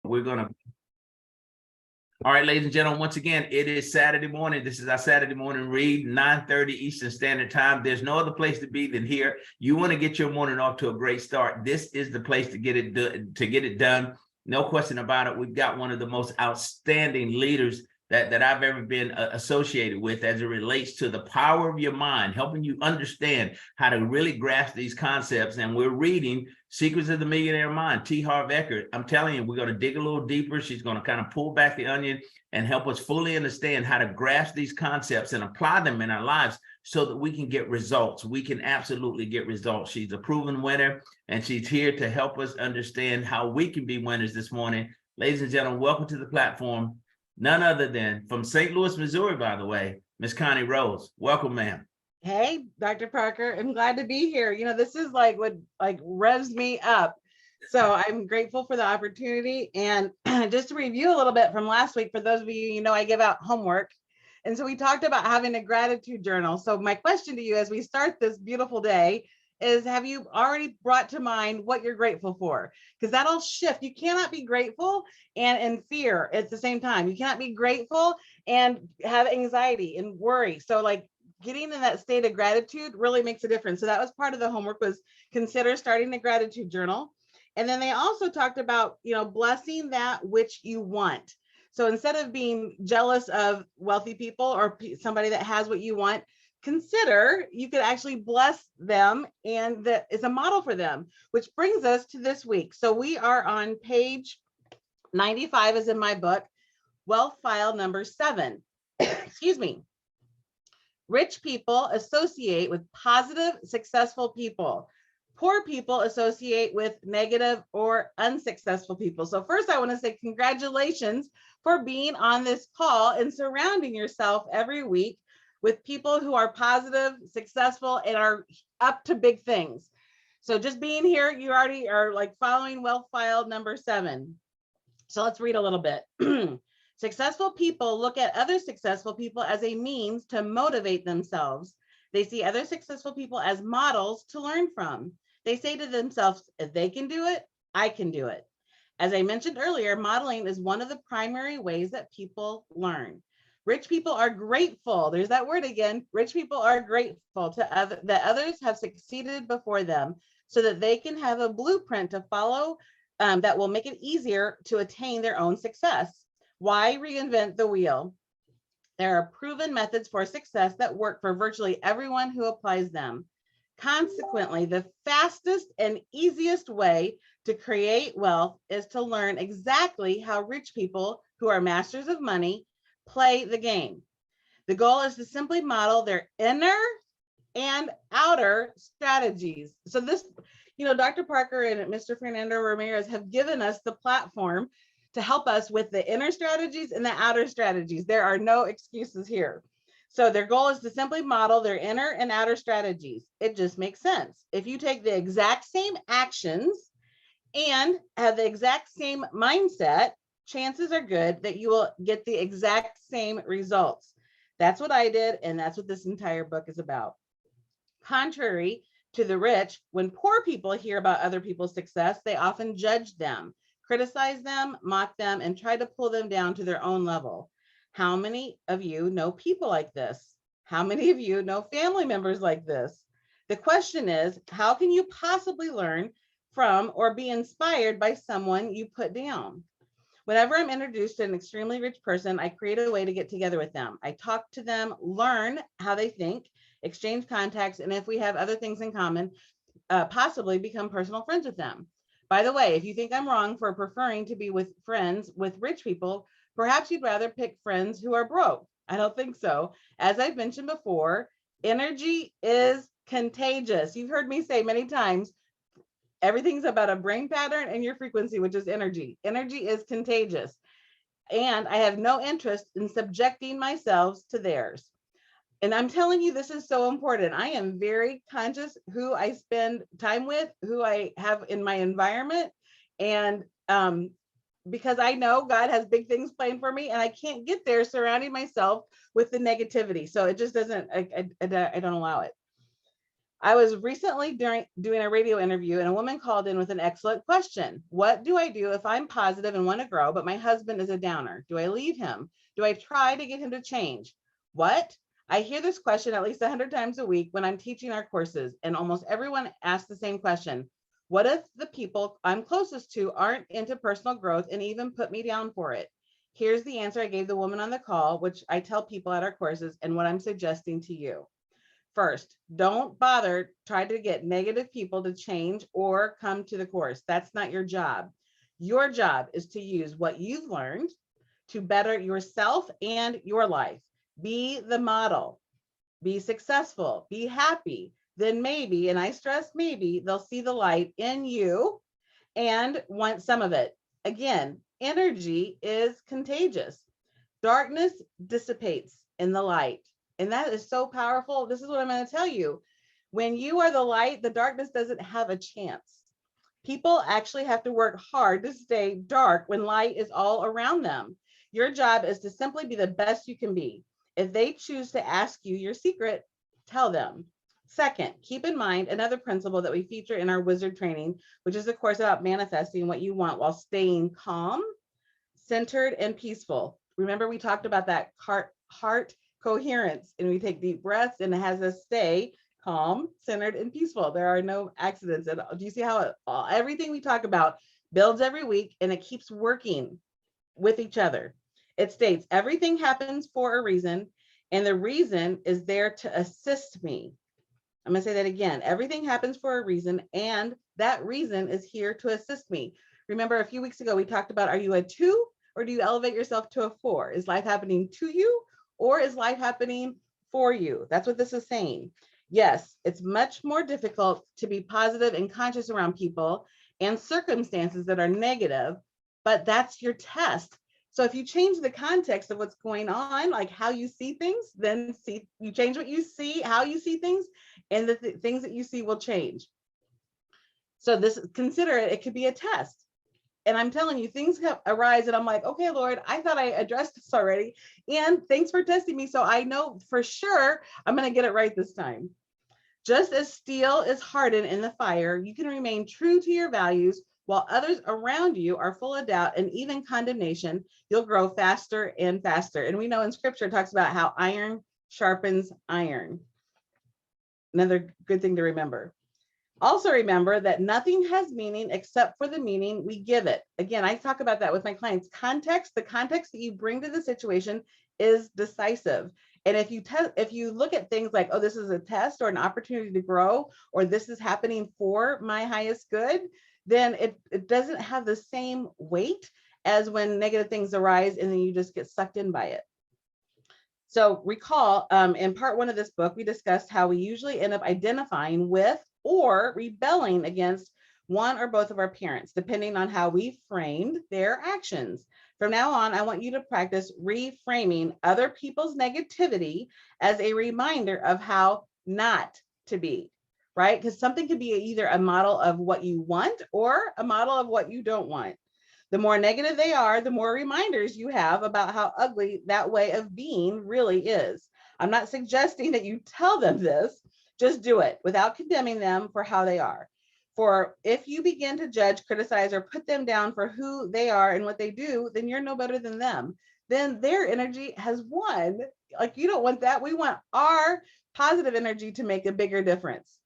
We're gonna. All right, ladies and gentlemen, once again, it is Saturday morning. This is our Saturday morning read, 9:30 Eastern Standard Time. There's no other place to be than here. You want to get your morning off to a great start. This is the place to get it done. No question about it. We've got one of the most outstanding leaders that I've ever been associated with as it relates to the power of your mind, helping you understand how to really grasp these concepts. And we're reading Secrets of the Millionaire Mind, Harv Eker. I'm telling you, we're going to dig a little deeper. She's going to kind of pull back the onion and help us fully understand how to grasp these concepts and apply them in our lives so that we can get results. We can absolutely get results. She's a proven winner, and she's here to help us understand how we can be winners this morning. Ladies and gentlemen, welcome to the platform. None other than from St. Louis, Missouri, by the way, Miss Connie Rose. Welcome, ma'am. Hey, Dr. Parker, I'm glad to be here. You know, this is like what revs me up. So I'm grateful for the opportunity. And just to review a little bit from last week, for those of you, I give out homework. And so we talked about having a gratitude journal. So my question to you as we start this beautiful day is, have you already brought to mind what you're grateful for? Because that'll shift. You cannot be grateful and in fear at the same time. You cannot be grateful and have anxiety and worry. So like getting in that state of gratitude really makes a difference. So that was part of the homework, was consider starting a gratitude journal. And then they also talked about, blessing that which you want. So instead of being jealous of wealthy people or somebody that has what you want, consider you could actually bless them, and that is a model for them, which brings us to this week. So we are on page 95, is in my book, wealth file number 7. Excuse me. Rich people associate with positive, successful people. Poor people associate with negative or unsuccessful people. So first, I want to say congratulations for being on this call and surrounding yourself every week with people who are positive, successful, and are up to big things. So just being here, you already are like following wealth file number 7. So let's read a little bit. Successful people look at other successful people as a means to motivate themselves. They see other successful people as models to learn from. They say to themselves, if they can do it, I can do it. As I mentioned earlier, modeling is one of the primary ways that people learn. Rich people are grateful. There's that word again. Rich people are grateful that others have succeeded before them so that they can have a blueprint to follow that will make it easier to attain their own success. Why reinvent the wheel? There are proven methods for success that work for virtually everyone who applies them. Consequently, the fastest and easiest way to create wealth is to learn exactly how rich people who are masters of money play the game. The goal is to simply model their inner and outer strategies. So this, Dr. Parker and Mr. Fernando Ramirez have given us the platform to help us with the inner strategies and the outer strategies. There are no excuses here. So their goal is to simply model their inner and outer strategies. It just makes sense. If you take the exact same actions and have the exact same mindset, chances are good that you will get the exact same results. That's what I did, and that's what this entire book is about. Contrary to the rich, when poor people hear about other people's success, they often judge them, criticize them, mock them, and try to pull them down to their own level. How many of you know people like this? How many of you know family members like this? The question is, how can you possibly learn from or be inspired by someone you put down? Whenever I'm introduced to an extremely rich person, I create a way to get together with them. I talk to them, learn how they think, exchange contacts, and if we have other things in common, possibly become personal friends with them. By the way, if you think I'm wrong for preferring to be with friends with rich people, perhaps you'd rather pick friends who are broke. I don't think so. As I've mentioned before, energy is contagious. You've heard me say many times, everything's about a brain pattern and your frequency, which is energy. Energy is contagious. And I have no interest in subjecting myself to theirs. And I'm telling you, this is so important. I am very conscious who I spend time with, who I have in my environment. And because I know God has big things planned for me, and I can't get there surrounding myself with the negativity. So it just doesn't, I don't allow it. I was recently doing a radio interview, and a woman called in with an excellent question. What do I do if I'm positive and want to grow, but my husband is a downer? Do I leave him? Do I try to get him to change? What? I hear this question at least 100 times a week when I'm teaching our courses, and almost everyone asks the same question. What if the people I'm closest to aren't into personal growth and even put me down for it? Here's the answer I gave the woman on the call, which I tell people at our courses, and what I'm suggesting to you. First, don't bother try to get negative people to change or come to the course. That's not your job. Your job is to use what you've learned to better yourself and your life. Be the model, be successful, be happy. Then maybe, and I stress maybe, they'll see the light in you and want some of it. Again, energy is contagious. Darkness dissipates in the light. And that is so powerful. This is what I'm going to tell you. When you are the light, the darkness doesn't have a chance. People actually have to work hard to stay dark when light is all around them. Your job is to simply be the best you can be. If they choose to ask you your secret, tell them. Second, keep in mind another principle that we feature in our wizard training, which is, of course, about manifesting what you want while staying calm, centered, and peaceful. Remember, we talked about that heart coherence, and we take deep breaths, and it has us stay calm, centered, and peaceful. There are no accidents. And do you see how everything we talk about builds every week, and it keeps working with each other? It states everything happens for a reason, and the reason is there to assist me. I'm going to say that again. Everything happens for a reason, and that reason is here to assist me. Remember, a few weeks ago, we talked about, are you a 2 or do you elevate yourself to a 4? Is life happening to you or is life happening for you? That's what this is saying. Yes, it's much more difficult to be positive and conscious around people and circumstances that are negative, but that's your test. So if you change the context of what's going on, like how you see things, then you change what you see, how you see things, and the things that you see will change. So consider it could be a test. And I'm telling you, things arise and I'm like, okay, Lord, I thought I addressed this already. And thanks for testing me. So I know for sure I'm going to get it right this time. Just as steel is hardened in the fire, you can remain true to your values while others around you are full of doubt and even condemnation. You'll grow faster and faster. And we know in scripture it talks about how iron sharpens iron. Another good thing to remember. Also remember that nothing has meaning except for the meaning we give it. Again, I talk about that with my clients. The context that you bring to the situation is decisive. And if you look at things like, oh, this is a test or an opportunity to grow, or this is happening for my highest good, then it doesn't have the same weight as when negative things arise and then you just get sucked in by it. So recall, in part 1 of this book, we discussed how we usually end up identifying with or rebelling against one or both of our parents, depending on how we framed their actions. From now on, I want you to practice reframing other people's negativity as a reminder of how not to be, right? Because something could be either a model of what you want or a model of what you don't want. The more negative they are, the more reminders you have about how ugly that way of being really is. I'm not suggesting that you tell them this, just do it without condemning them for how they are. For if you begin to judge, criticize, or put them down for who they are and what they do, then you're no better than them. Then their energy has won. Like, you don't want that. We want our positive energy to make a bigger difference.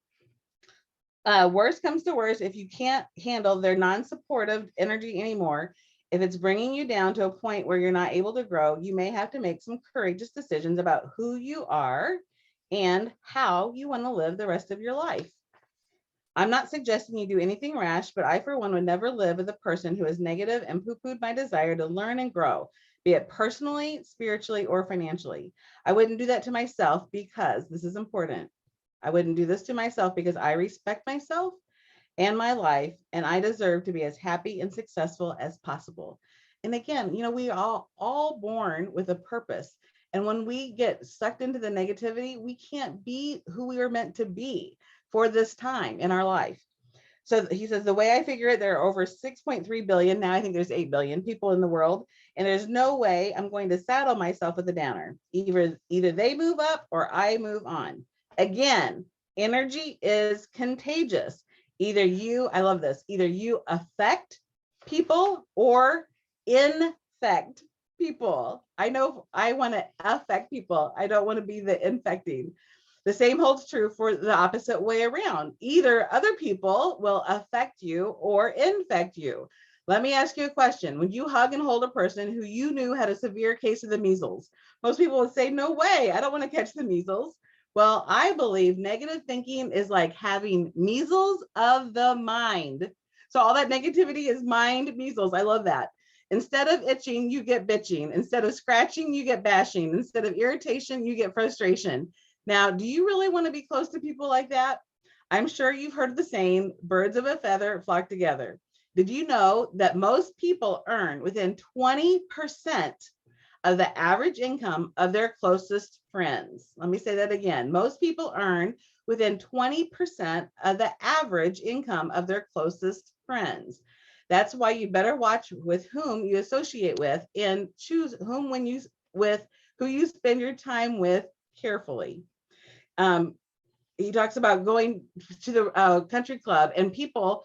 Worst comes to worst, if you can't handle their non-supportive energy anymore, if it's bringing you down to a point where you're not able to grow, you may have to make some courageous decisions about who you are and how you want to live the rest of your life. I'm not suggesting you do anything rash, but I, for one, would never live with a person who is negative and poo-pooed my desire to learn and grow, be it personally, spiritually, or financially. I wouldn't do that to myself because this is important. I wouldn't do this to myself because I respect myself and my life, and I deserve to be as happy and successful as possible. And again, we are all born with a purpose. And when we get sucked into the negativity, we can't be who we are meant to be for this time in our life. So he says, the way I figure it, there are over 6.3 billion. Now I think there's 8 billion people in the world. And there's no way I'm going to saddle myself with a downer. Either they move up or I move on. Again, Energy is contagious. Either you, I love this, either you affect people or infect people. I know I want to affect people. I don't want to be the infecting. The same holds true for the opposite way around. Either other people will affect you or infect you. Let me ask you a question. When you hug and hold a person who you knew had a severe case of the measles, most people would say, no way, I don't want to catch the measles. Well, I believe negative thinking is like having measles of the mind. So all that negativity is mind measles. I love that. Instead of itching, you get bitching. Instead of scratching, you get bashing. Instead of irritation, you get frustration. Now, do you really want to be close to people like that? I'm sure you've heard the saying, birds of a feather flock together. Did you know that most people earn within 20% of the average income of their closest friends? Let me say that again. Most people earn within 20% of the average income of their closest friends. That's why you better watch with whom you associate with and choose whom when you with who you spend your time with carefully. He talks about going to the country club and people,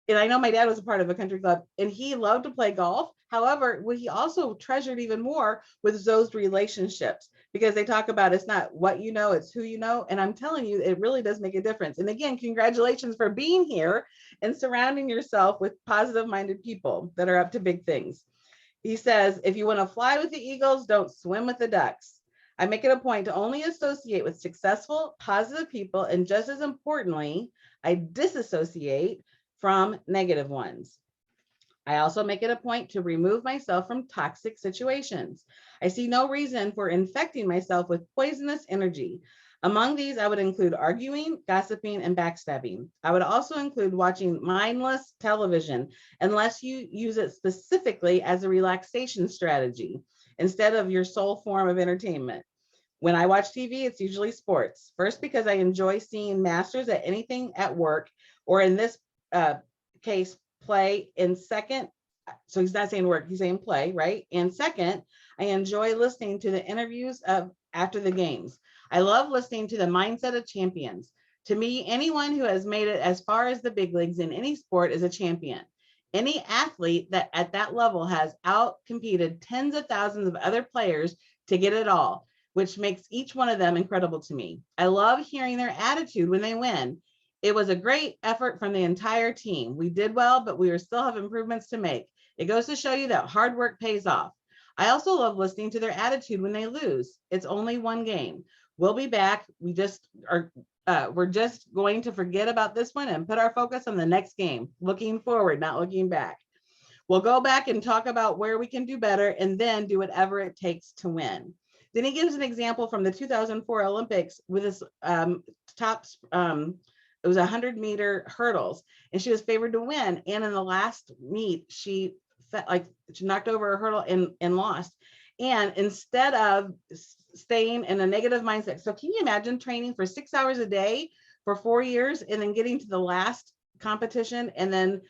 and I know my dad was a part of a country club and he loved to play golf. However, what he also treasured even more was those relationships, because they talk about it's not what you know, it's who you know. And I'm telling you, it really does make a difference. And again, congratulations for being here and surrounding yourself with positive minded people that are up to big things. He says, if you want to fly with the eagles, don't swim with the ducks. I make it a point to only associate with successful, positive people. And just as importantly, I disassociate from negative ones. I also make it a point to remove myself from toxic situations. I see no reason for infecting myself with poisonous energy. Among these, I would include arguing, gossiping, and backstabbing. I would also include watching mindless television, unless you use it specifically as a relaxation strategy instead of your sole form of entertainment. When I watch TV, it's usually sports. First, because I enjoy seeing masters at anything at work, or in this case, play. And second, so he's not saying work, he's saying play, right? And second, I enjoy listening to the interviews of after the games. I love listening to the mindset of champions. To me, anyone who has made it as far as the big leagues in any sport is a champion. Any athlete that at that level has outcompeted tens of thousands of other players to get it all, which makes each one of them incredible to me. I love hearing their attitude when they win. It was a great effort from the entire team. We did well, but we still have improvements to make. It goes to show you that hard work pays off. I also love listening to their attitude when they lose. It's only one game. We'll be back. We're just going to forget about this one and put our focus on the next game. Looking forward, not looking back. We'll go back and talk about where we can do better and then do whatever it takes to win. Then he gives an example from the 2004 Olympics with his top, it was 100-meter hurdles, and she was favored to win. And in the last meet, she knocked over a hurdle and lost. And instead of staying in a negative mindset, so can you imagine training for 6 hours a day for 4 years and then getting to the last competition and then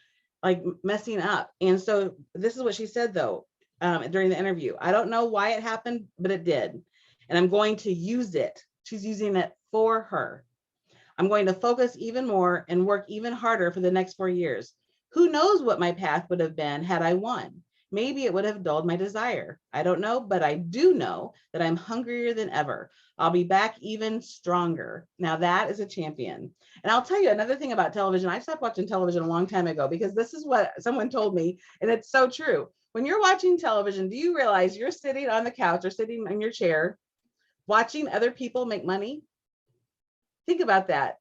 like messing up? And so this is what she said though, during the interview. I don't know why it happened, but it did. And I'm going to use it. She's using it for her. I'm going to focus even more and work even harder for the next 4 years. Who knows what my path would have been had I won? Maybe it would have dulled my desire. I don't know, but I do know that I'm hungrier than ever. I'll be back even stronger. Now that is a champion. And I'll tell you another thing about television. I stopped watching television a long time ago because this is what someone told me, and it's so true. When you're watching television, do you realize you're sitting on the couch or sitting in your chair watching other people make money? Think about that.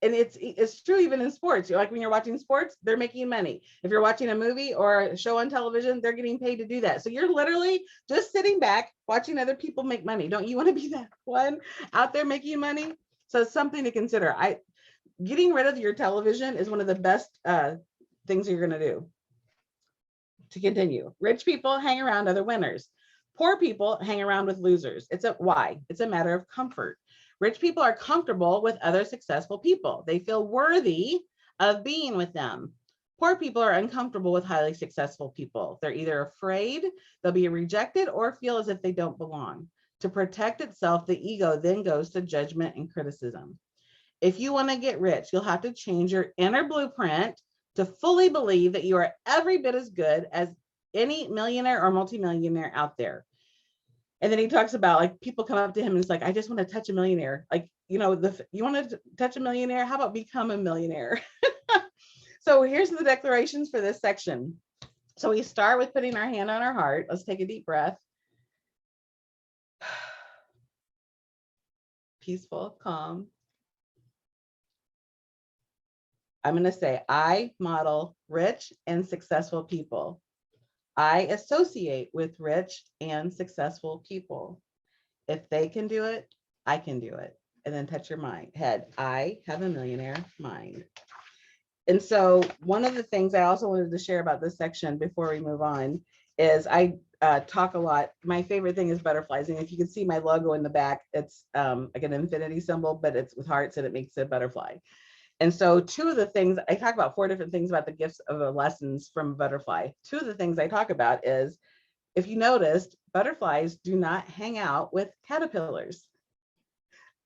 And it's true even in sports. You're like, when you're watching sports, they're making money. If you're watching a movie or a show on television, they're getting paid to do that. So you're literally just sitting back watching other people make money. Don't you want to be that one out there making money? So it's something to consider. Getting rid of your television is one of the best things you're going to do. To continue, rich people hang around other winners. Poor people hang around with losers. It's a matter of comfort. Rich people are comfortable with other successful people. They feel worthy of being with them. Poor people are uncomfortable with highly successful people. They're either afraid they'll be rejected or feel as if they don't belong. To protect itself, the ego then goes to judgment and criticism. If you want to get rich, you'll have to change your inner blueprint to fully believe that you are every bit as good as any millionaire or multimillionaire out there. And then he talks about like people come up to him and it's like, I just want to touch a millionaire. Like, you want to touch a millionaire? How about become a millionaire? So here's the declarations for this section. So we start with putting our hand on our heart. Let's take a deep breath. Peaceful, calm. I'm going to say, I model rich and successful people. I associate with rich and successful people. If they can do it, I can do it. And then touch your head. I have a millionaire mind. And so one of the things I also wanted to share about this section before we move on is I talk a lot. My favorite thing is butterflies. And if you can see my logo in the back, it's like an infinity symbol, but it's with hearts and it makes a butterfly. And so two of the things, I talk about 4 different things about the gifts of the lessons from butterfly. 2 of the things I talk about is, if you noticed, butterflies do not hang out with caterpillars.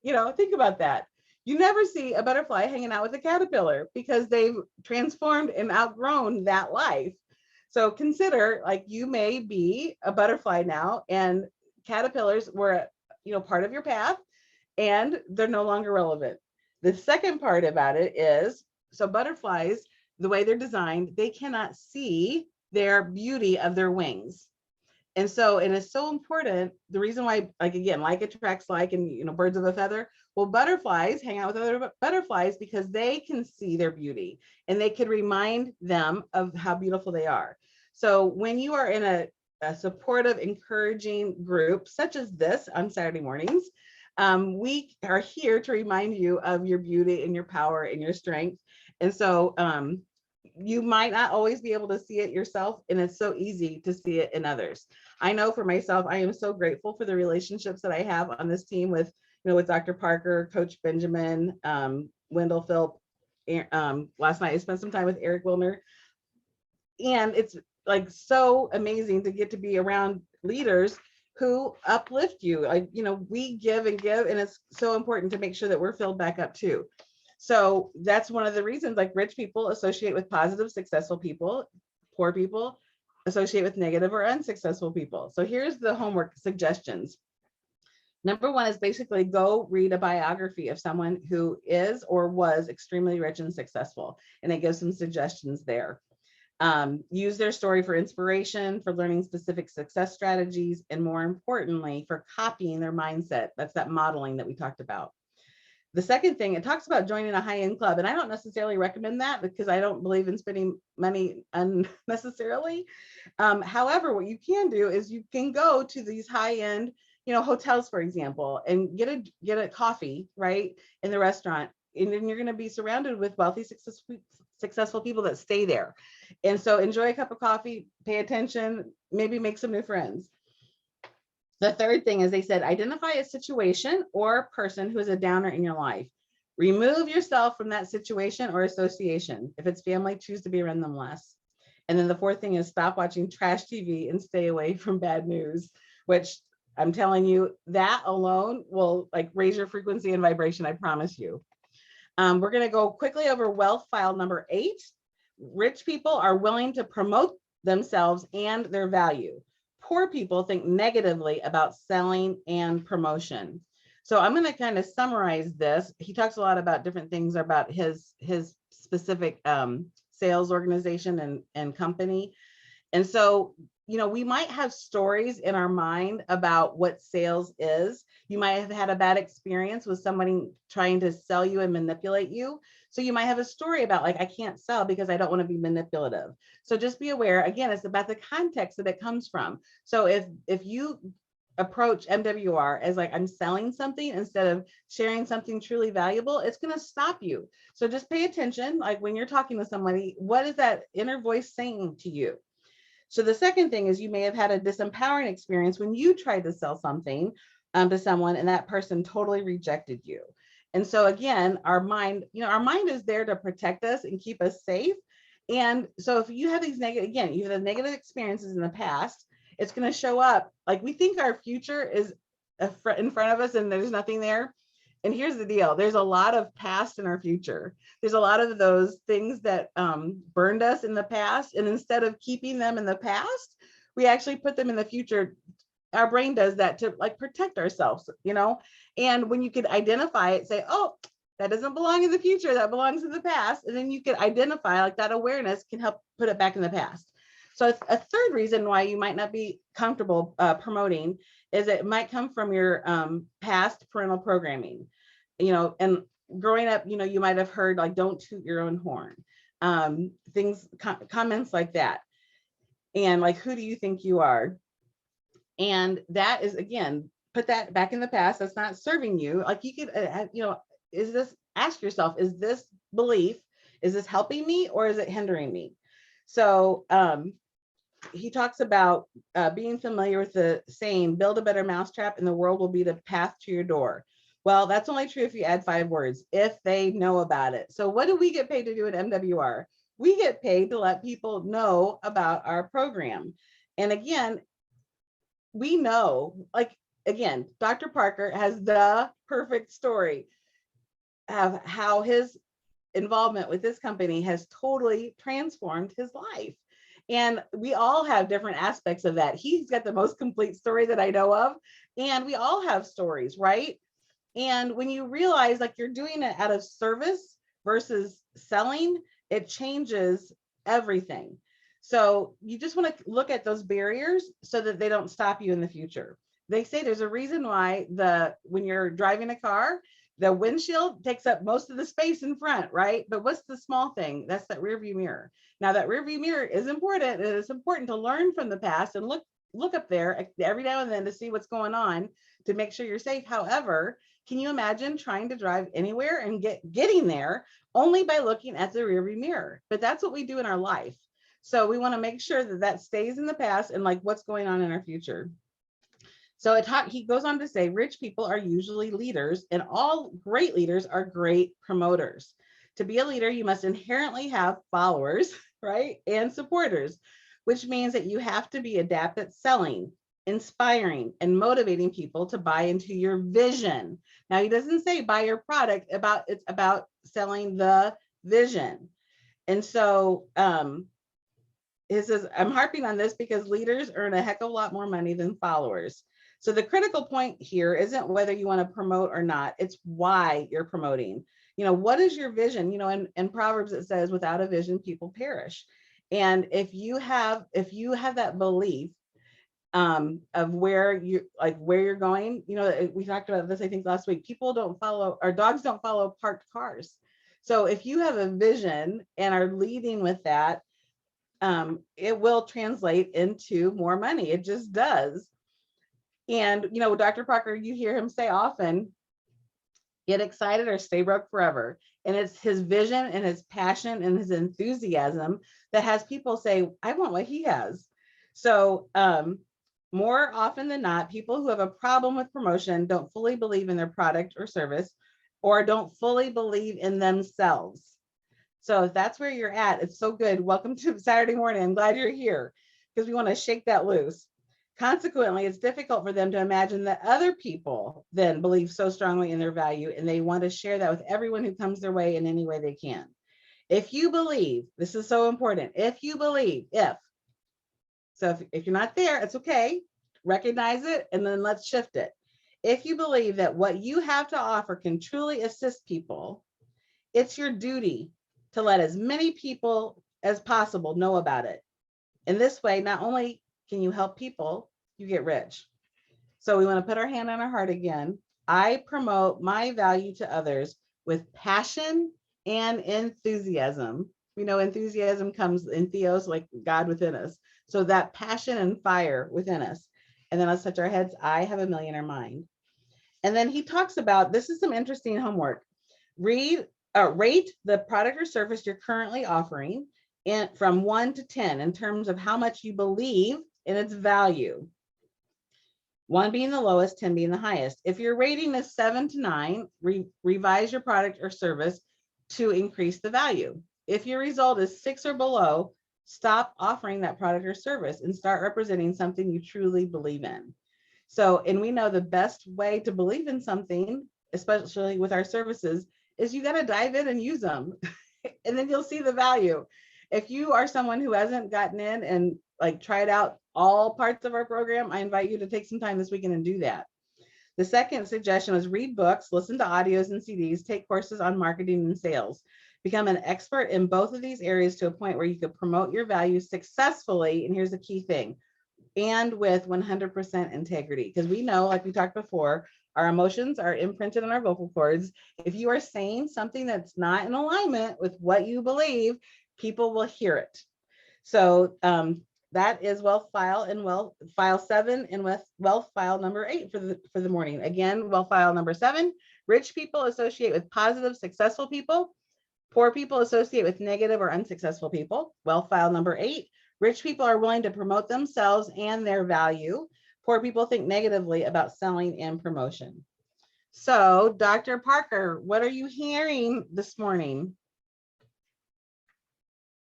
Think about that. You never see a butterfly hanging out with a caterpillar because they've transformed and outgrown that life. So consider, like, you may be a butterfly now and caterpillars were, part of your path and they're no longer relevant. The second part about it is, so butterflies, the way they're designed, they cannot see their beauty of their wings. And so it is so important. The reason why, like, again, like attracts like, and, birds of a feather. Well, butterflies hang out with other butterflies because they can see their beauty and they can remind them of how beautiful they are. So when you are in a supportive, encouraging group, such as this on Saturday mornings, we are here to remind you of your beauty and your power and your strength. And so you might not always be able to see it yourself, and it's so easy to see it in others. I know for myself, I am so grateful for the relationships that I have on this team with Dr. Parker, Coach Benjamin, Wendell Philp. Last night I spent some time with Eric Wilner, and it's like so amazing to get to be around leaders who uplift you. We give and give, and it's so important to make sure that we're filled back up too. So that's one of the reasons, like, rich people associate with positive, successful people. Poor people associate with negative or unsuccessful people. So here's the homework suggestions. Number 1 is basically go read a biography of someone who is or was extremely rich and successful. And it gives some suggestions there. Use their story for inspiration, for learning specific success strategies, and more importantly, for copying their mindset. That's that modeling that we talked about. The second thing, it talks about joining a high-end club, and I don't necessarily recommend that because I don't believe in spending money unnecessarily. However, what you can do is you can go to these high-end, hotels, for example, and get a coffee, right, in the restaurant, and then you're going to be surrounded with wealthy, successful people that stay there. And so enjoy a cup of coffee, pay attention, maybe make some new friends. The third thing is, they said, identify a situation or person who is a downer in your life. Remove yourself from that situation or association. If it's family, choose to be around them less. And then the fourth thing is, stop watching trash TV and stay away from bad news, which I'm telling you, that alone will, like, raise your frequency and vibration, I promise you. We're going to go quickly over wealth file number 8. Rich people are willing to promote themselves and their value. Poor people think negatively about selling and promotion. So I'm going to kind of summarize this. He talks a lot about different things about his specific sales organization and company. And so, we might have stories in our mind about what sales is. You might have had a bad experience with somebody trying to sell you and manipulate you. So you might have a story about, like, I can't sell because I don't want to be manipulative. So just be aware, again, it's about the context that it comes from. So if you approach MWR as, like, I'm selling something instead of sharing something truly valuable, it's going to stop you. So just pay attention, like, when you're talking to somebody, what is that inner voice saying to you? So the second thing is, you may have had a disempowering experience when you tried to sell something to someone and that person totally rejected you. And so again, our mind is there to protect us and keep us safe. And so if you have these you have negative experiences in the past, it's going to show up. Like, we think our future is in front of us and there's nothing there. And here's the deal. There's a lot of past in our future. There's a lot of those things that burned us in the past. And instead of keeping them in the past, we actually put them in the future. Our brain does that to like protect ourselves, you know? And when you could identify it, say, oh, that doesn't belong in the future, that belongs in the past. And then you could identify, like, that awareness can help put it back in the past. So a third reason why you might not be comfortable promoting is it might come from your past parental programming, you know, and growing up, you know, you might have heard like, don't toot your own horn, things, comments like that. And like, who do you think you are? And that is, again, put that back in the past. That's not serving you. Like, you could, you know, is this, ask yourself, is this belief, is this helping me or is it hindering me? So he talks about being familiar with the saying, build a better mousetrap and the world will be the path to your door. Well, that's only true if you add 5 words, if they know about it. So what do we get paid to do at MWR? We get paid to let people know about our program. And again, we know, like, again, Dr. Parker has the perfect story of how his involvement with this company has totally transformed his life. And we all have different aspects of that. He's got the most complete story that I know of. And we all have stories, right? And when you realize like you're doing it out of service versus selling, it changes everything. So you just want to look at those barriers so that they don't stop you in the future. They say there's a reason why when you're driving a car, the windshield takes up most of the space in front, right? But what's the small thing? That's that rear view mirror. Now that rear view mirror is important. It is important to learn from the past and look up there every now and then to see what's going on to make sure you're safe. However, can you imagine trying to drive anywhere and getting there only by looking at the rear view mirror? But that's what we do in our life. So we want to make sure that that stays in the past and like what's going on in our future. So he goes on to say, rich people are usually leaders and all great leaders are great promoters. To be a leader, you must inherently have followers, right? And supporters, which means that you have to be adept at selling, inspiring, and motivating people to buy into your vision. Now, he doesn't say buy your product, it's about selling the vision. And so he says, I'm harping on this because leaders earn a heck of a lot more money than followers. So the critical point here isn't whether you want to promote or not, it's why you're promoting. You know, what is your vision? You know, in Proverbs, it says, without a vision, people perish. And if you have that belief of where you're going, you know, we talked about this, I think last week, dogs don't follow parked cars. So if you have a vision and are leading with that, it will translate into more money. It just does. And, you know, Dr. Parker, you hear him say often, get excited or stay broke forever. And it's his vision and his passion and his enthusiasm that has people say, I want what he has. So more often than not, people who have a problem with promotion don't fully believe in their product or service or don't fully believe in themselves. So if that's where you're at, it's so good. Welcome to Saturday morning. I'm glad you're here because we want to shake that loose. Consequently, it's difficult for them to imagine that other people then believe so strongly in their value and they want to share that with everyone who comes their way in any way they can. If you believe, this is so important, if you're not there, it's okay, recognize it, and then let's shift it. If you believe that what you have to offer can truly assist people, it's your duty to let as many people as possible know about it. In this way, not only can you help people, you get rich. So we want to put our hand on our heart again. I promote my value to others with passion and enthusiasm. We know enthusiasm comes in theos, like God within us. So that passion and fire within us. And then let's touch our heads. I have a millionaire mind. And then he talks about, this is some interesting homework. Rate the product or service you're currently offering from 1 to 10 in terms of how much you believe in its value. 1 being the lowest, 10 being the highest. If your rating is 7 to 9, revise your product or service to increase the value. If your result is 6 or below, stop offering that product or service and start representing something you truly believe in. So, and we know the best way to believe in something especially with our services, is you got to dive in and use them. And then you'll see the value. If you are someone who hasn't gotten in and like tried out all parts of our program, I invite you to take some time this weekend and do that. The second suggestion was read books, listen to audios and CDs, take courses on marketing and sales. Become an expert in both of these areas to a point where you could promote your values successfully. And here's the key thing, and with 100% integrity. Because we know, like we talked before, our emotions are imprinted on our vocal cords. If you are saying something that's not in alignment with what you believe, people will hear it. So that is wealth file and wealth file 7 and with wealth file number 8 for the morning. Again, wealth file number 7, rich people associate with positive, successful people. Poor people associate with negative or unsuccessful people. Wealth file number 8, rich people are willing to promote themselves and their value. Poor people think negatively about selling and promotion. So, Dr. Parker, what are you hearing this morning?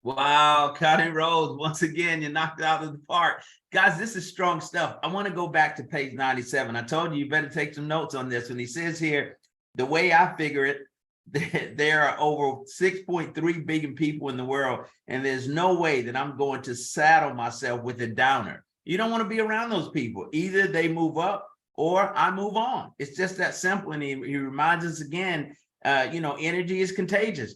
Wow, Connie Rose, once again, you knocked it out of the park. Guys, this is strong stuff. I want to go back to page 97. I told you better take some notes on this. When he says here, the way I figure it, there are over 6.3 billion people in the world, and there's no way that I'm going to saddle myself with a downer. You don't want to be around those people. Either they move up or I move on. It's just that simple. And he reminds us again, energy is contagious.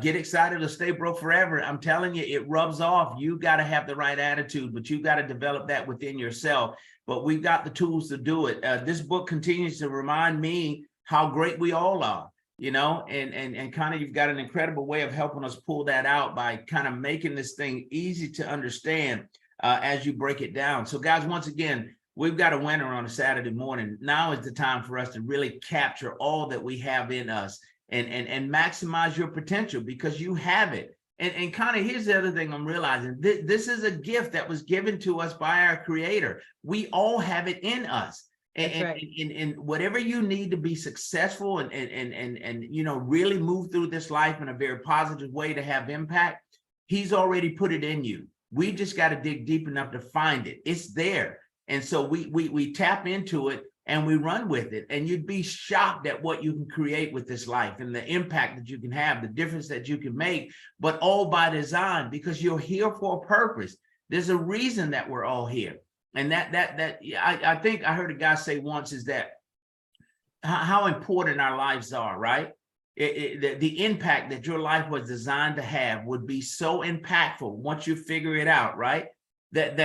Get excited or stay broke forever. I'm telling you, it rubs off. You got to have the right attitude, but you got to develop that within yourself. But we've got the tools to do it. This book continues to remind me how great we all are, and kind of, you've got an incredible way of helping us pull that out by kind of making this thing easy to understand as you break it down. So guys, once again, we've got a winner on a Saturday morning. Now is the time for us to really capture all that we have in us and maximize your potential, because you have it. And kind of, here's the other thing I'm realizing. This is a gift that was given to us by our Creator. We all have it in us. And whatever you need to be successful and really move through this life in a very positive way to have impact, He's already put it in you. We just got to dig deep enough to find it. It's there. And so we tap into it and we run with it. And you'd be shocked at what you can create with this life and the impact that you can have, the difference that you can make, but all by design, because you're here for a purpose. There's a reason that we're all here. And I think I heard a guy say once is that how important our lives are, right? The impact that your life was designed to have would be so impactful once you figure it out, right? That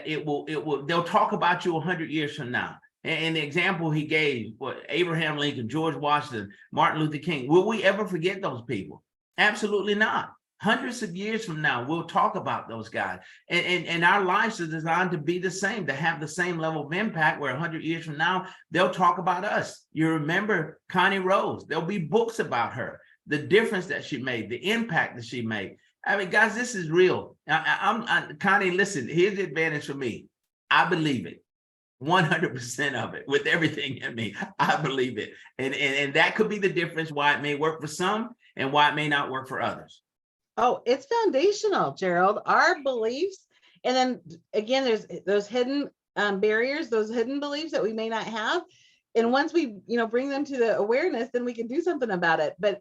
it will they'll talk about you 100 years from now. And the example he gave, Abraham Lincoln, George Washington, Martin Luther King, will we ever forget those people? Absolutely not. Hundreds of years from now, we'll talk about those guys. And our lives are designed to be the same, to have the same level of impact, where 100 years from now, they'll talk about us. You remember Connie Rose. There'll be books about her, the difference that she made, the impact that she made. I mean, guys, this is real. Connie, listen, here's the advantage for me. I believe it. 100% of it, with everything in me. I believe it. And that could be the difference why it may work for some and why it may not work for others. Oh, it's foundational, Gerald. Our beliefs, and then again, there's those hidden barriers, those hidden beliefs that we may not have. And once we, bring them to the awareness, then we can do something about it. But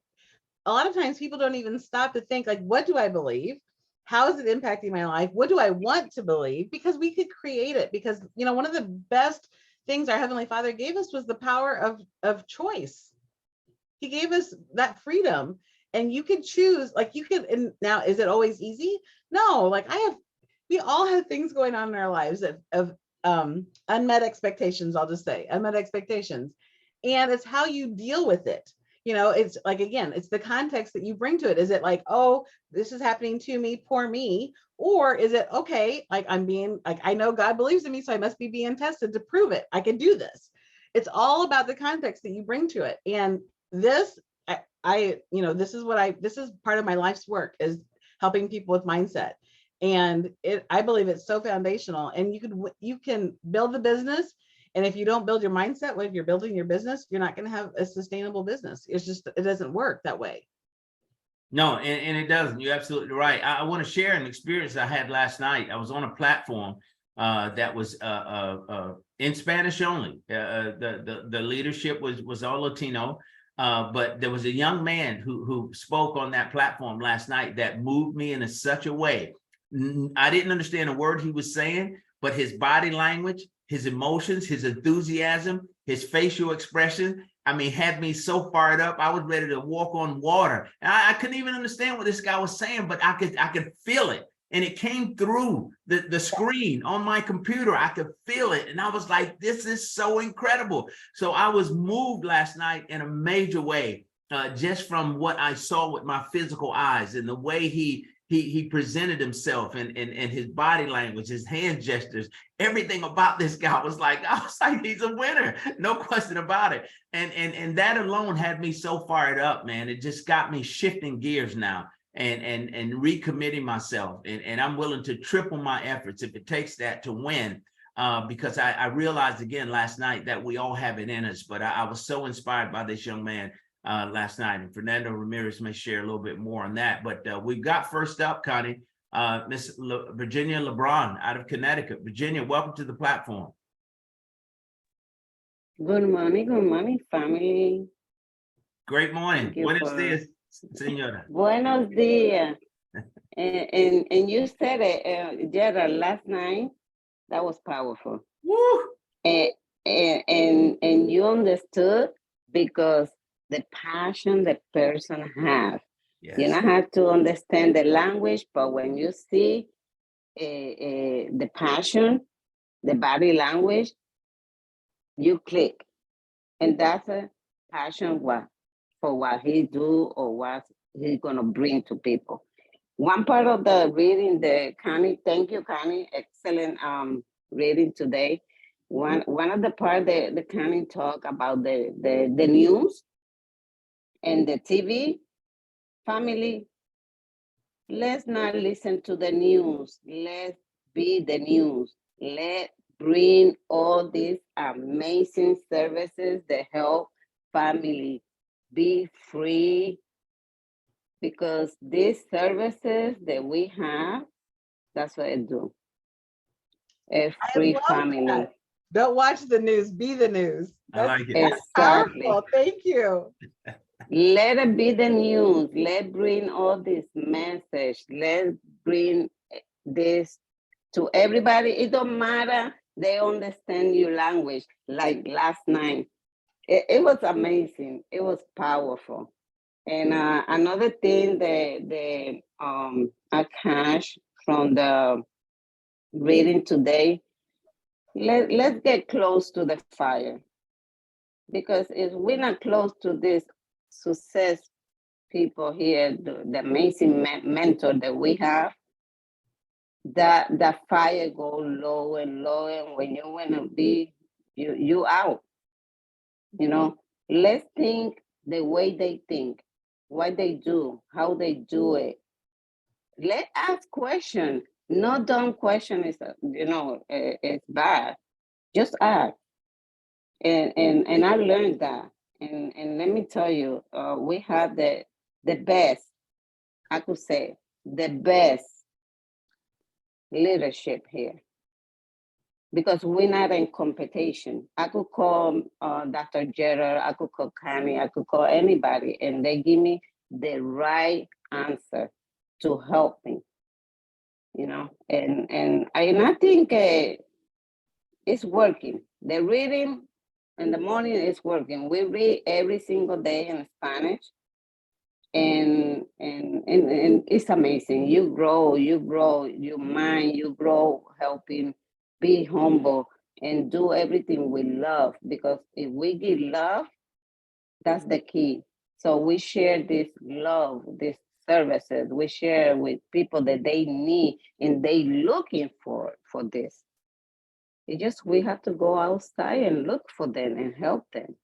a lot of times people don't even stop to think, like, what do I believe? How is it impacting my life? What do I want to believe? Because we could create it. Because, one of the best things our Heavenly Father gave us was the power of choice. He gave us that freedom. And you could choose, and now, is it always easy? No, we all have things going on in our lives of unmet expectations, I'll just say, unmet expectations. And it's how you deal with it. It's like, again, it's the context that you bring to it. Is it like, oh, this is happening to me, poor me? Or is it, okay, I know God believes in me, so I must be being tested to prove it. I can do this. It's all about the context that you bring to it. And this, this is part of my life's work, is helping people with mindset. And I believe it's so foundational. And you can build the business. And if you don't build your mindset, when you're building your business, you're not going to have a sustainable business. It doesn't work that way. No, and it doesn't. You're absolutely right. I want to share an experience I had last night. I was on a platform that was in Spanish only. The leadership was all Latino, but there was a young man who spoke on that platform last night that moved me in such a way. I didn't understand a word he was saying, but his body language, his emotions, his enthusiasm, his facial expression, I mean, had me so fired up. I was ready to walk on water. And I couldn't even understand what this guy was saying, but I could feel it. And it came through the screen on my computer. I could feel it. And I was like, this is so incredible. So I was moved last night in a major way, just from what I saw with my physical eyes and the way he presented himself and his body language, his hand gestures, everything about this guy was like, I was like, he's a winner, no question about it. And that alone had me so fired up, man. It just got me shifting gears now and recommitting myself. And I'm willing to triple my efforts if it takes that to win. Because I realized again last night that we all have it in us, but I was so inspired by this young man last night, and Fernando Ramirez may share a little bit more on that. But we've got first up, Connie, Miss Virginia LeBron out of Connecticut. Virginia, welcome to the platform. Good morning, family. Great morning. Buenos dias, señora. Buenos dias. And you said it, Gerald, last night. That was powerful. Woo! And you understood because the passion the person has. Yes. You don't have to understand the language, but when you see the passion, the body language, you click. And that's a passion for what he do or what he's gonna bring to people. One part of the reading, Connie, thank you, Connie, excellent reading today. One of the part that the Connie talk about the news and the TV. Family, let's not listen to the news. Let's be the news. Let's bring all these amazing services that help family be free, because these services that we have, that's what I do. A free family. That. Don't watch the news, be the news. I like it. That's Exactly. powerful. Thank you. Let it be the news. Let's bring all this message. Let's bring this to everybody. It don't matter. They understand your language. Like last night, it was amazing. It was powerful. And another thing that I catch from the reading today, let's get close to the fire. Because if we're not close to this success people here, the amazing mentor that we have, that fire go low and low, and when you want to be, you out. You know, let's think the way they think, what they do, how they do it. Let's ask questions. No dumb question is, it's bad. Just ask. And I learned that. And let me tell you, we have the best, I could say, the best leadership here. Because we're not in competition. I could call Dr. Gerard, I could call Connie, I could call anybody, and they give me the right answer to help me. You know, and I think it's working. The reading in the morning is working. We read every single day in Spanish, and it's amazing. You grow your mind, you grow helping, be humble, and do everything with love. Because if we give love, that's the key. So we share this love, this services, we share with people that they need and they looking for this. It just, we have to go outside and look for them and help them.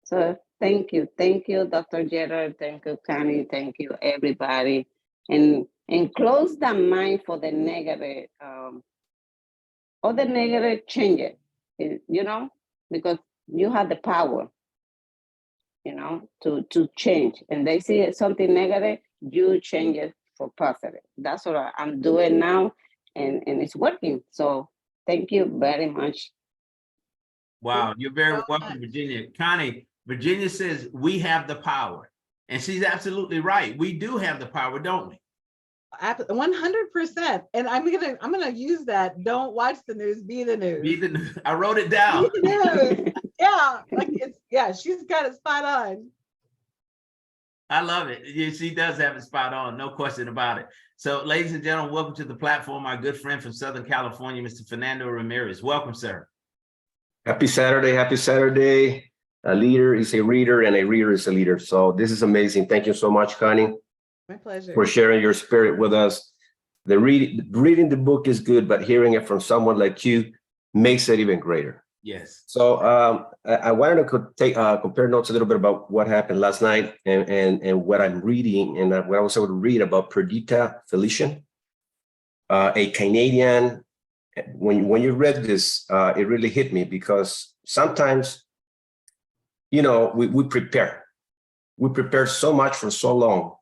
So thank you, Dr. Gerard, thank you, Connie, thank you, everybody. And close the mind for the negative, or the negative, change it, you know, because you have the power, you know, to change. And they see something negative, you change it for positive. That's what I'm doing now. and it's working. So thank you very much. Wow, you're very so welcome, much. Virginia. Connie, Virginia says we have the power. And she's absolutely right. We do have the power, don't we? 100%. And I'm gonna use that. Don't watch the news, be the news. I wrote it Be down. the news. Yeah, like she's got it spot on. I love it. Yeah, she does have it spot on, no question about it. So, ladies and gentlemen, welcome to the platform, our good friend from Southern California, Mr. Fernando Ramirez. Welcome, sir. Happy Saturday. Happy Saturday. A leader is a reader and a reader is a leader. So this is amazing. Thank you so much, Connie, My pleasure. for sharing your spirit with us. Reading the book is good, but hearing it from someone like you makes it even greater. Yes. So I wanted to compare notes a little bit about what happened last night and what I'm reading and what I was able to read about Perdita Felician, a Canadian. When you read this, it really hit me because sometimes, we prepare. We prepare so much for so long,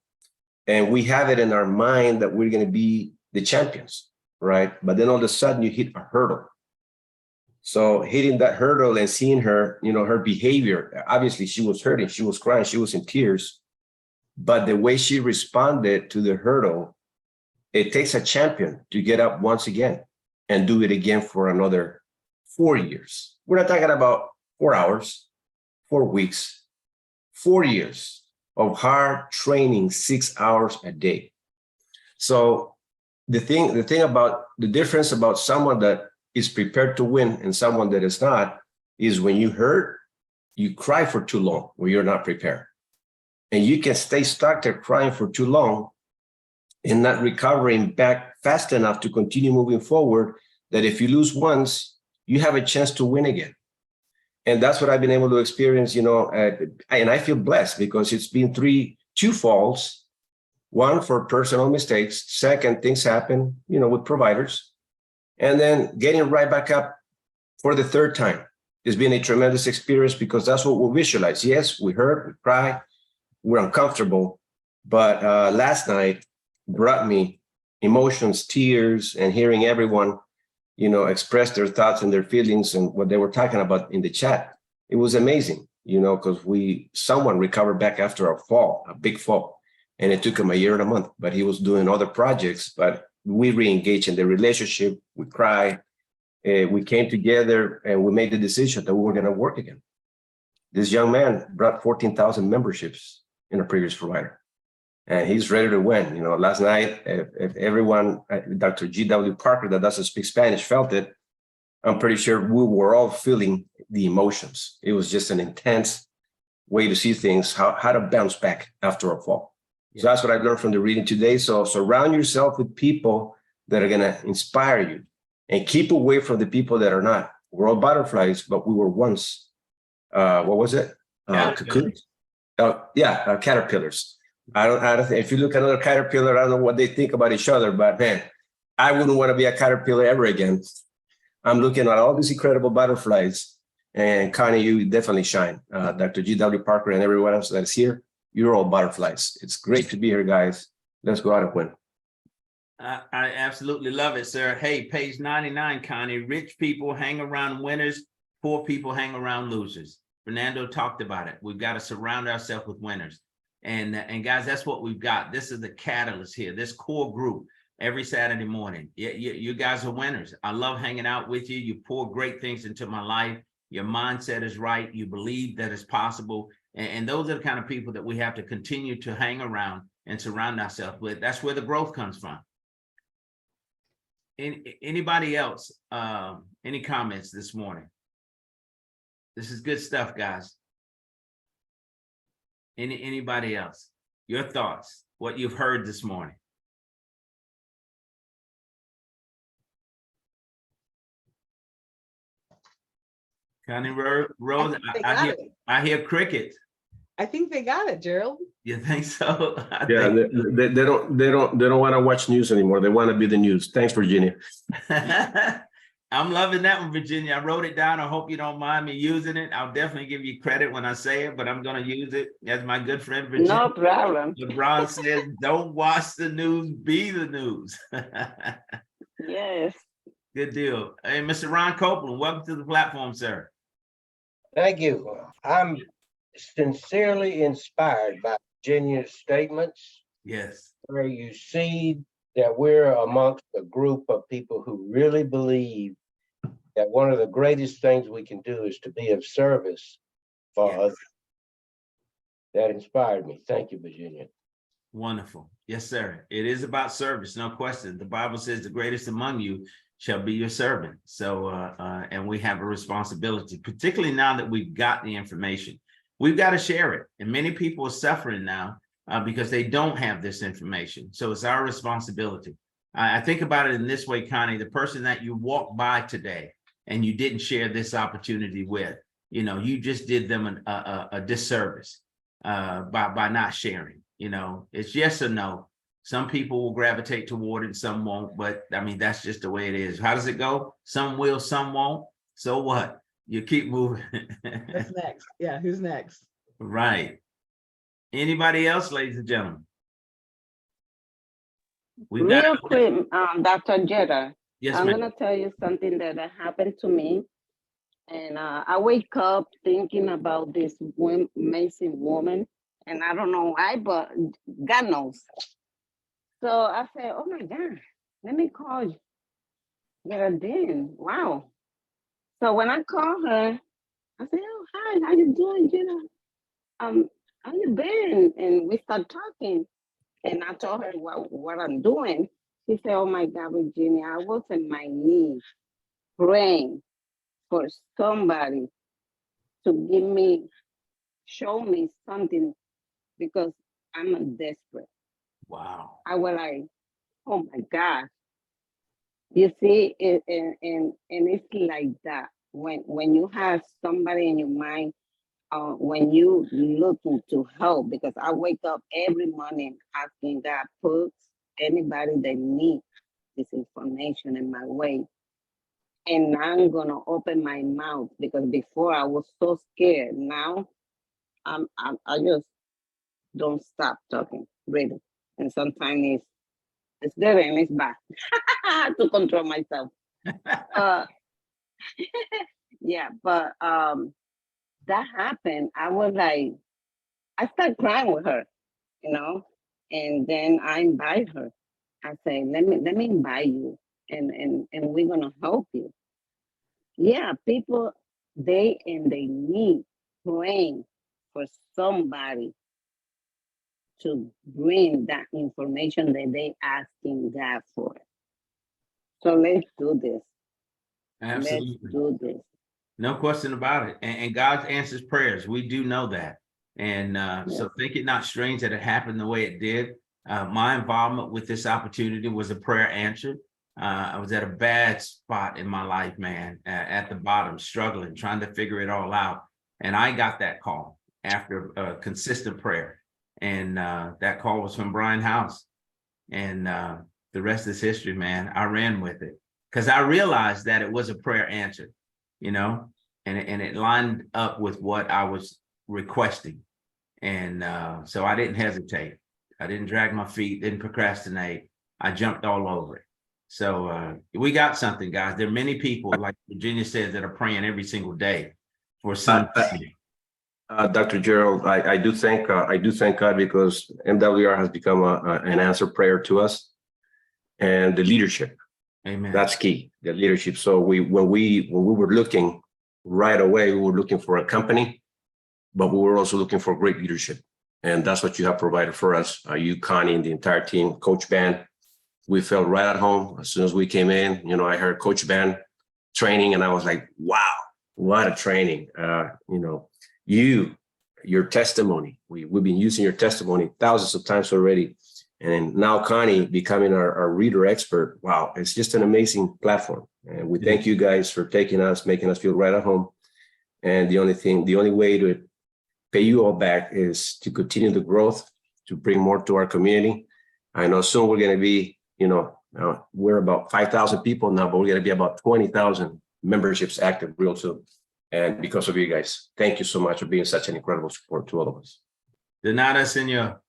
and we have it in our mind that we're going to be the champions, right? But then all of a sudden you hit a hurdle. So hitting that hurdle and seeing her, her behavior, obviously she was hurting, she was crying, she was in tears, but the way she responded to the hurdle, it takes a champion to get up once again and do it again for another 4 years. We're not talking about 4 hours, 4 weeks, 4 years of hard training, 6 hours a day. So the difference about someone that is prepared to win and someone that is not is when you hurt, you cry for too long when you're not prepared. And you can stay stuck there crying for too long and not recovering back fast enough to continue moving forward, that if you lose once, you have a chance to win again. And that's what I've been able to experience, and I feel blessed because it's been two falls, one for personal mistakes, second, things happen, with providers, and then getting right back up for the third time. It's been a tremendous experience because that's what we visualize. Yes, we hurt, we cry, we're uncomfortable, but last night brought me emotions, tears, and hearing everyone express their thoughts and their feelings and what they were talking about in the chat. It was amazing, because someone recovered back after a big fall, and it took him a year and a month, but he was doing other projects, but we re-engaged in the relationship, we cried, we came together and we made the decision that we were going to work again. This young man brought 14,000 memberships in a previous provider. And he's ready to win. Last night, if everyone, Dr. G.W. Parker, that doesn't speak Spanish, felt it, I'm pretty sure we were all feeling the emotions. It was just an intense way to see things, how to bounce back after a fall. Yeah. So that's what I learned from the reading today. So surround yourself with people that are going to inspire you and keep away from the people that are not. We're all butterflies, but we were once, what was it? Cocoons? Caterpillars. I don't think, if you look at another caterpillar, I don't know what they think about each other, but man, I wouldn't want to be a caterpillar ever again. I'm looking at all these incredible butterflies, and Connie, you definitely shine. Dr. G.W. Parker and everyone else that's here, you're all butterflies. It's great to be here, guys. Let's go out and win. I absolutely love it, sir. Hey, page 99, Connie, rich people hang around winners, poor people hang around losers. Fernando talked about it. We've got to surround ourselves with winners. And guys, that's what we've got. This is the catalyst here, this core group every Saturday morning. You guys are winners. I love hanging out with you. You pour great things into my life. Your mindset is right. You believe that it's possible. And those are the kind of people that we have to continue to hang around and surround ourselves with. That's where the growth comes from. Anybody else? Any comments this morning? This is good stuff, guys. Anybody else? Your thoughts, what you've heard this morning. Connie Rose, I hear crickets. I think they got it, Gerald. You think so? They don't want to watch news anymore. They want to be the news. Thanks, Virginia. I'm loving that one, Virginia. I wrote it down. I hope you don't mind me using it. I'll definitely give you credit when I say it, but I'm going to use it as my good friend, Virginia. No problem. LeBron says, don't watch the news, be the news. Yes. Good deal. Hey, Mr. Ron Copeland, welcome to the platform, sir. Thank you. I'm sincerely inspired by Virginia's statements, Yes. where you see that we're amongst a group of people who really believe that one of the greatest things we can do is to be of service for Yes. others. That inspired me. Thank you, Virginia. Wonderful. Yes, sir. It is about service, no question. The Bible says the greatest among you shall be your servant. So, and we have a responsibility, particularly now that we've got the information. We've got to share it. And many people are suffering now because they don't have this information. So it's our responsibility. I think about it in this way, Connie, the person that you walked by today and you didn't share this opportunity with, you know, you just did them a disservice by not sharing. You know, it's yes or no. Some people will gravitate toward it, some won't, but I mean, that's just the way it is. How does it go? Some will, some won't. So what? You keep moving. What's next? Yeah, who's next? Right. Anybody else, ladies and gentlemen? We've Real got quick, Dr. Jetta, yes, I'm ma'am. gonna tell you something that happened to me. And I wake up thinking about this amazing woman, and I don't know why, but God knows. So I said, oh my God, let me call Geraldine. Wow. So when I call her, I said, oh, hi, how you doing, Jenna? How you been? And we start talking. And I told her what I'm doing. She said, oh my God, Virginia, I was on my knees praying for somebody to show me something because I'm desperate. Wow. I was like, oh my God. You see, and it's like that. When you have somebody in your mind, when you looking to help, because I wake up every morning asking God, put anybody that needs this information in my way. And I'm gonna open my mouth because before I was so scared. Now I just don't stop talking, really. And sometimes it's good and it's bad to control myself. Yeah, but that happened. I was like, I started crying with her, you know, and then I invite her. I say, let me invite you, and we're gonna help you. Yeah, people they need praying for somebody to bring that information that they asking God for. So let's do this. Absolutely. Let's do this. No question about it. And God answers prayers. We do know that. And so think it not strange that it happened the way it did. My involvement with this opportunity was a prayer answered. I was at a bad spot in my life, man, at the bottom, struggling, trying to figure it all out. And I got that call after consistent prayer. And that call was from Brian House. And the rest is history, man. I ran with it because I realized that it was a prayer answered, you know, and it lined up with what I was requesting. And so I didn't hesitate. I didn't drag my feet, didn't procrastinate. I jumped all over it. So we got something, guys. There are many people, like Virginia says, that are praying every single day for something. Dr. Gerald, I do thank God because MWR has become an answer prayer to us, and the leadership. Amen. That's key, the leadership. So when we were looking right away, we were looking for a company, but we were also looking for great leadership, and that's what you have provided for us. You, Connie, and the entire team, Coach Ben. We felt right at home as soon as we came in. You know, I heard Coach Ben training, and I was like, wow, what a training. You know, your testimony, we've been using your testimony thousands of times already. And now Connie becoming our reader expert. Wow, it's just an amazing platform. And we thank you guys for taking us, making us feel right at home. And the only way to pay you all back is to continue the growth, to bring more to our community. I know soon we're going to be, you know, we're about 5,000 people now, but we're going to be about 20,000 memberships active real soon. And because of you guys, thank you so much for being such an incredible support to all of us. De nada, senor.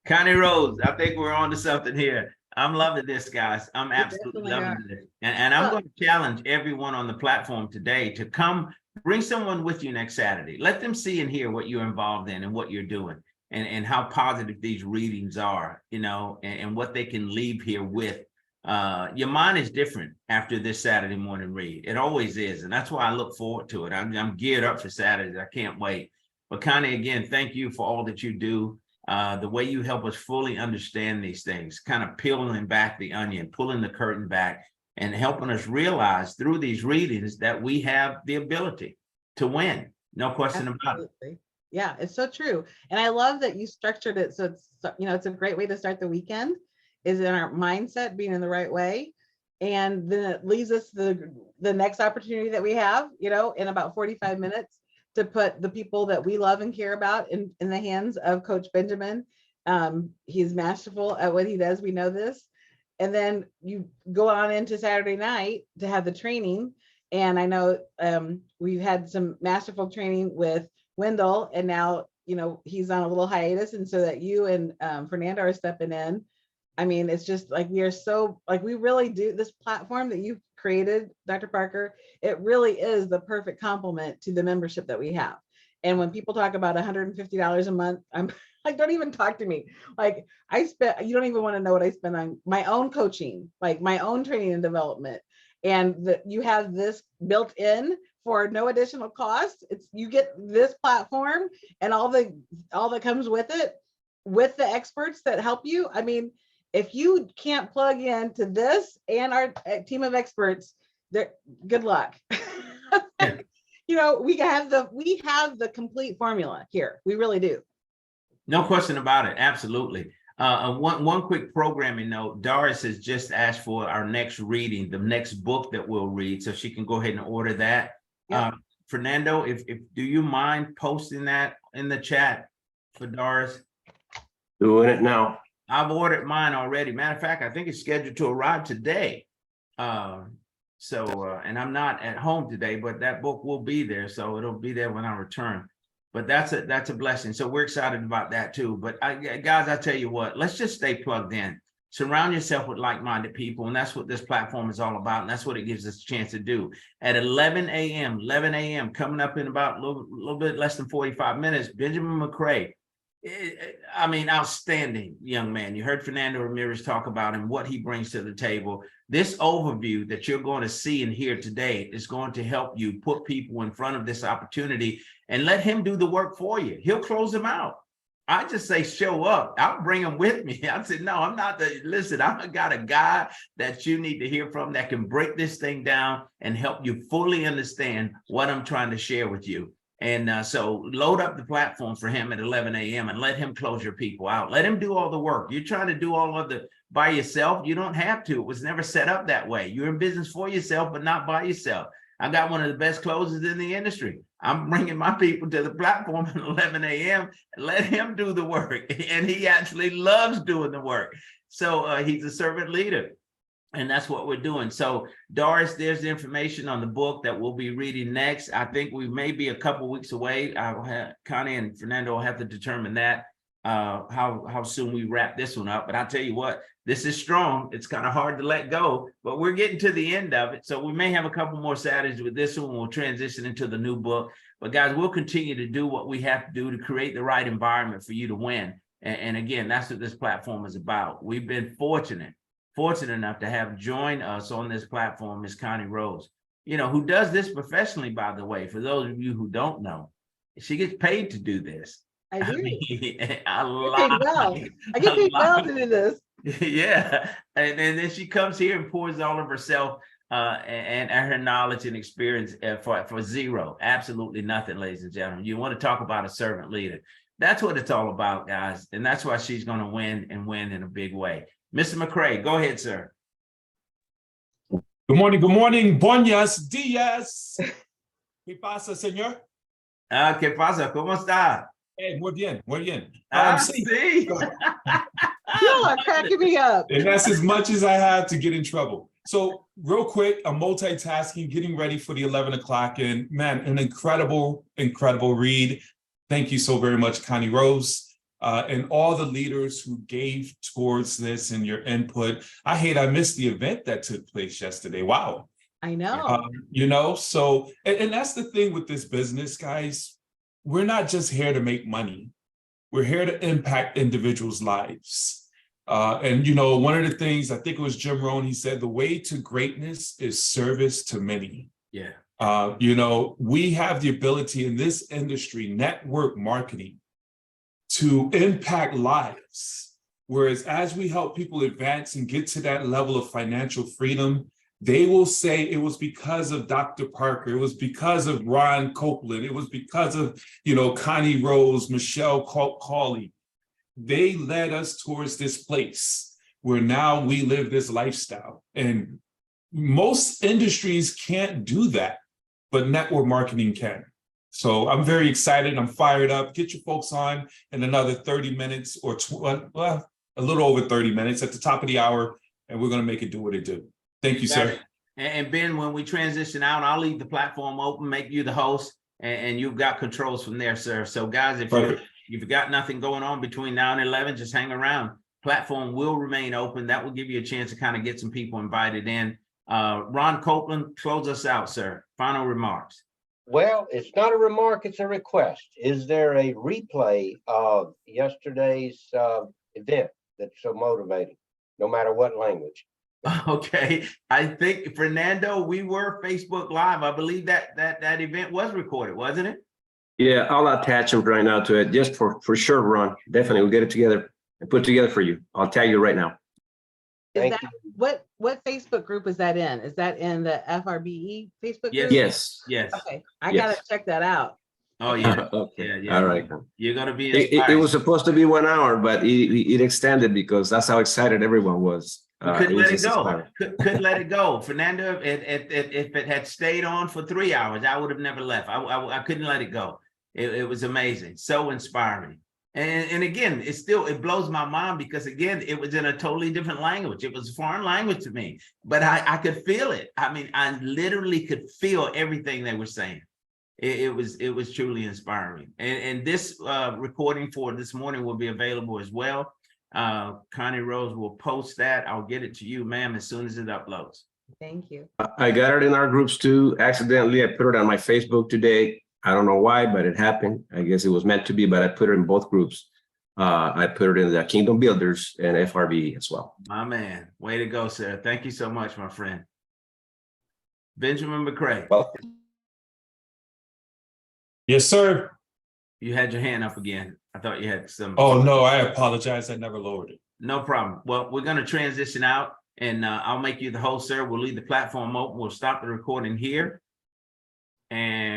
Connie Rose, I think we're on to something here. I'm loving this, guys. I'm absolutely definitely loving are. this. And I'm Well- going to challenge everyone on the platform today to come bring someone with you next Saturday. Let them see and hear what you're involved in and what you're doing and how positive these readings are, you know, and what they can leave here with. Your mind is different after this Saturday morning read. It always is. And that's why I look forward to it. I'm geared up for Saturdays. I can't wait. But Connie, again, thank you for all that you do. The way you help us fully understand these things, kind of peeling back the onion, pulling the curtain back, and helping us realize through these readings that we have the ability to win. No question about it. Absolutely. Yeah, it's so true. And I love that you structured it so it's, you know, it's a great way to start the weekend, is in our mindset being in the right way. And then it leads us to the next opportunity that we have, you know, in about 45 minutes to put the people that we love and care about in the hands of Coach Benjamin. He's masterful at what he does. We know this. And then you go on into Saturday night to have the training. And I know we've had some masterful training with Wendell, and now, you know, he's on a little hiatus. And so that you and Fernando are stepping in. I mean, it's just like, we are so, like, we really do, this platform that you've created, Dr. Parker, it really is the perfect complement to the membership that we have. And when people talk about $150 a month, I'm like, don't even talk to me. Like, I spent, you don't even want to know what I spend on my own coaching, like my own training and development. And that you have this built in for no additional cost. It's, you get this platform and all that comes with it, with the experts that help you. I mean, if you can't plug into this and our team of experts, there, good luck. You know, we have the complete formula here. We really do. No question about it. Absolutely. One quick programming note. Doris has just asked for our next reading, the next book that we'll read, so she can go ahead and order that. Yeah. Fernando, if do you mind posting that in the chat for Doris? Doing it now. I've ordered mine already. Matter of fact, I think it's scheduled to arrive today. And I'm not at home today, but that book will be there. So it'll be there when I return. But that's a blessing. So we're excited about that too. But guys, I tell you what, let's just stay plugged in. Surround yourself with like-minded people. And that's what this platform is all about. And that's what it gives us a chance to do. At 11 a.m., coming up in about a little bit less than 45 minutes, Benjamin McCray. I mean, outstanding young man. You heard Fernando Ramirez talk about him, what he brings to the table. This overview that you're going to see and hear today is going to help you put people in front of this opportunity and let him do the work for you. He'll close them out. I just say, show up. I'll bring them with me. I said, no, I'm not listen, I got a guy that you need to hear from that can break this thing down and help you fully understand what I'm trying to share with you. And so load up the platform for him at 11 a.m. and let him close your people out. Let him do all the work. You're trying to do all of the by yourself. You don't have to. It was never set up that way. You're in business for yourself, but not by yourself. I got one of the best closers in the industry. I'm bringing my people to the platform at 11 a.m. Let him do the work. And he actually loves doing the work. So he's a servant leader. And that's what we're doing. So Doris, there's the information on the book that we'll be reading next. I think we may be a couple weeks away. Connie and Fernando will have to determine that, how soon we wrap this one up. But I'll tell you what, this is strong. It's kind of hard to let go, but we're getting to the end of it. So we may have a couple more Saturdays with this one. We'll transition into the new book. But guys, we'll continue to do what we have to do to create the right environment for you to win. And again, that's what this platform is about. We've been fortunate enough to have joined us on this platform is Connie Rose, you know, who does this professionally, by the way. For those of you who don't know, she gets paid to do this. I do. I get paid well to do this. Yeah. And then she comes here and pours all of herself and her knowledge and experience for zero, absolutely nothing, ladies and gentlemen. You want to talk about a servant leader. That's what it's all about, guys. And that's why she's going to win and win in a big way. Mr. McCray, go ahead, sir. Good morning. Buenos días. ¿Qué pasa, señor? ¿Qué pasa? ¿Cómo está? Hey, muy bien. Sí. You are cracking me up. And that's as much as I have to get in trouble. So real quick, I'm multitasking, getting ready for the 11 o'clock. And man, an incredible read. Thank you so very much, Connie Rose. and all the leaders who gave towards this and your input. I missed the event that took place yesterday. Wow. I know. So, and that's the thing with this business, guys. We're not just here to make money. We're here to impact individuals' lives. And one of the things, I think it was Jim Rohn, he said, the way to greatness is service to many. Yeah. We have the ability in this industry, network marketing, to impact lives. Whereas as we help people advance and get to that level of financial freedom, they will say it was because of Dr. Parker, it was because of Ron Copeland, it was because of, Connie Rose, Michelle Cawley. They led us towards this place where now we live this lifestyle. And most industries can't do that, but network marketing can. So I'm very excited. I'm fired up. Get your folks on in another 30 minutes or a little over 30 minutes at the top of the hour, and we're going to make it do what it do. Thank you, sir. And Ben, when we transition out, I'll leave the platform open, make you the host, and you've got controls from there, sir. So guys, if you've got nothing going on between now and 11, just hang around. Platform will remain open. That will give you a chance to kind of get some people invited in. Ron Copeland, close us out, sir. Final remarks. Well, it's not a remark, it's a request. Is there a replay of yesterday's event that's so motivating, no matter what language? Okay, I think Fernando, we were Facebook Live. I believe that event was recorded, wasn't it? Yeah, I'll attach them right now to it, just for sure, Ron. Definitely, we'll get it together and put it together for you. I'll tag you right now. Is that what Facebook group is that in? Is that in the FRBE Facebook group? Yes. Okay, I gotta check that out. Oh yeah. Okay. Yeah. All right. You're gonna be It was supposed to be 1 hour, but it extended because that's how excited everyone was. We couldn't let it go. Couldn't let it go. Fernando, if it had stayed on for 3 hours, I would have never left. I couldn't let it go. It was amazing, so inspiring. And again, it blows my mind because again, it was in a totally different language. It was a foreign language to me, but I could feel it. I mean, I literally could feel everything they were saying. It was truly inspiring. And this recording for this morning will be available as well. Connie Rose will post that. I'll get it to you, ma'am, as soon as it uploads. Thank you. I got it in our groups too. Accidentally, I put it on my Facebook today. I don't know why, but it happened. I guess it was meant to be, but I put it in both groups. I put it in the Kingdom Builders and FRB as well. My man, way to go, sir. Thank you so much, my friend. Benjamin McCray. Well, Yes, sir. You had your hand up again. I thought you had some. Oh, no, I apologize. I never lowered it. No problem. Well, we're going to transition out and I'll make you the host, sir. We'll leave the platform open. We'll stop the recording here. And